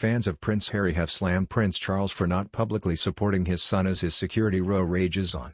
Fans of Prince Harry have slammed Prince Charles for not publicly supporting his son as his security row rages on.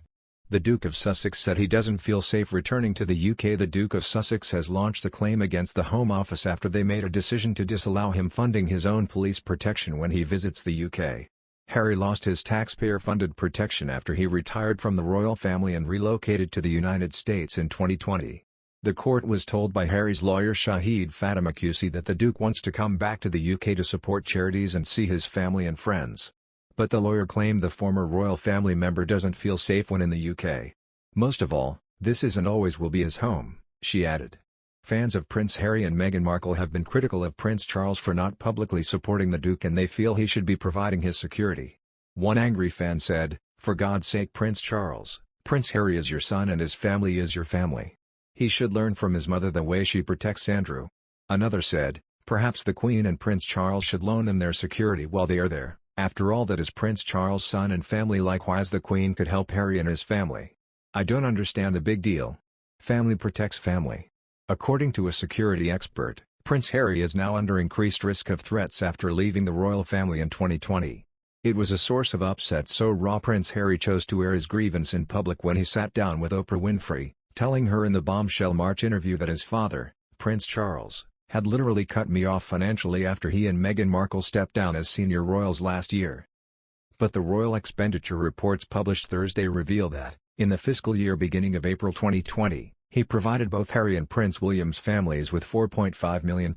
The Duke of Sussex said he doesn't feel safe returning to the UK. The Duke of Sussex has launched a claim against the Home Office after they made a decision to disallow him funding his own police protection when he visits the UK. Harry lost his taxpayer-funded protection after he retired from the royal family and relocated to the United States in 2020. The court was told by Harry's lawyer Shaheed Fatima QC that the Duke wants to come back to the UK to support charities and see his family and friends. But the lawyer claimed the former royal family member doesn't feel safe when in the UK. Most of all, this is and always will be his home, she added. Fans of Prince Harry and Meghan Markle have been critical of Prince Charles for not publicly supporting the Duke, and they feel he should be providing his security. One angry fan said, "For God's sake, Prince Charles, Prince Harry is your son and his family is your family. He should learn from his mother the way she protects Andrew." Another said, "Perhaps the Queen and Prince Charles should loan them their security while they are there. After all, that is Prince Charles' son and family. Likewise, the Queen could help Harry and his family. I don't understand the big deal. Family protects family." According to a security expert, Prince Harry is now under increased risk of threats after leaving the royal family in 2020. It was a source of upset so raw Prince Harry chose to air his grievance in public when he sat down with Oprah Winfrey, telling her in the bombshell March interview that his father, Prince Charles, had literally cut me off financially after he and Meghan Markle stepped down as senior royals last year. But the royal expenditure reports published Thursday reveal that, in the fiscal year beginning of April 2020, he provided both Harry and Prince William's families with £4.5 million.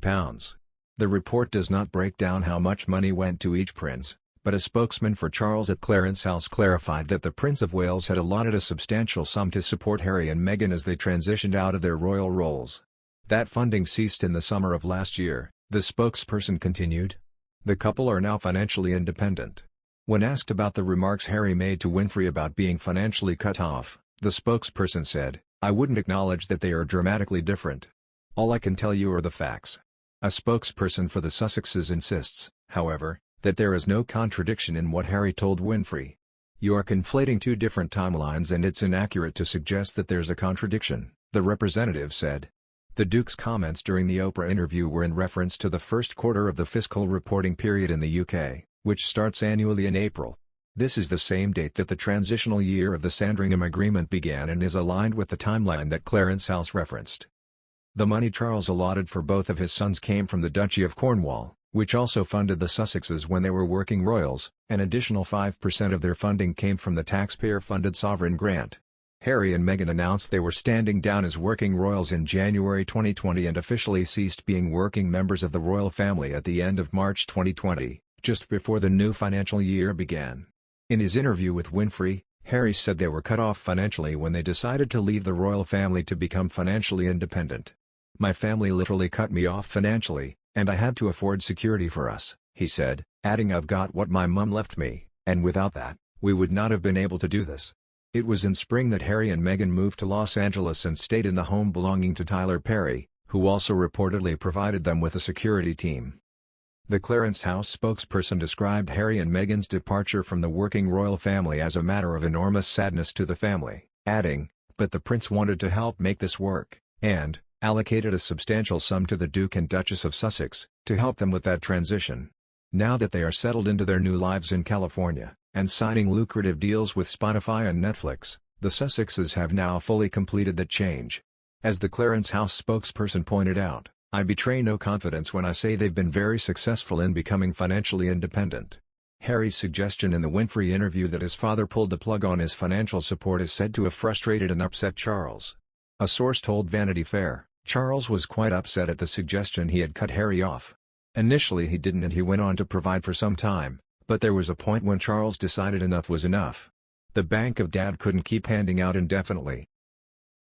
The report does not break down how much money went to each prince, but a spokesman for Charles at Clarence House clarified that the Prince of Wales had allotted a substantial sum to support Harry and Meghan as they transitioned out of their royal roles. That funding ceased in the summer of last year, the spokesperson continued. The couple are now financially independent. When asked about the remarks Harry made to Winfrey about being financially cut off, the spokesperson said, "I wouldn't acknowledge that they are dramatically different. All I can tell you are the facts." A spokesperson for the Sussexes insists, however, that there is no contradiction in what Harry told Winfrey. "You are conflating two different timelines and it's inaccurate to suggest that there's a contradiction," the representative said. The Duke's comments during the Oprah interview were in reference to the first quarter of the fiscal reporting period in the UK, which starts annually in April. This is the same date that the transitional year of the Sandringham Agreement began and is aligned with the timeline that Clarence House referenced. The money Charles allotted for both of his sons came from the Duchy of Cornwall, which also funded the Sussexes when they were working royals. An additional 5% of their funding came from the taxpayer-funded sovereign grant. Harry and Meghan announced they were standing down as working royals in January 2020 and officially ceased being working members of the royal family at the end of March 2020, just before the new financial year began. In his interview with Winfrey, Harry said they were cut off financially when they decided to leave the royal family to become financially independent. "My family literally cut me off financially, and I had to afford security for us," he said, adding, "I've got what my mum left me, and without that, we would not have been able to do this." It was in spring that Harry and Meghan moved to Los Angeles and stayed in the home belonging to Tyler Perry, who also reportedly provided them with a security team. The Clarence House spokesperson described Harry and Meghan's departure from the working royal family as a matter of enormous sadness to the family, adding, "But the prince wanted to help make this work, and allocated a substantial sum to the Duke and Duchess of Sussex, to help them with that transition. Now that they are settled into their new lives in California, and signing lucrative deals with Spotify and Netflix, the Sussexes have now fully completed that change." As the Clarence House spokesperson pointed out, "I betray no confidence when I say they've been very successful in becoming financially independent." Harry's suggestion in the Winfrey interview that his father pulled the plug on his financial support is said to have frustrated and upset Charles. A source told Vanity Fair, Charles was quite upset at the suggestion he had cut Harry off. Initially he didn't, and he went on to provide for some time, but there was a point when Charles decided enough was enough. The bank of dad couldn't keep handing out indefinitely,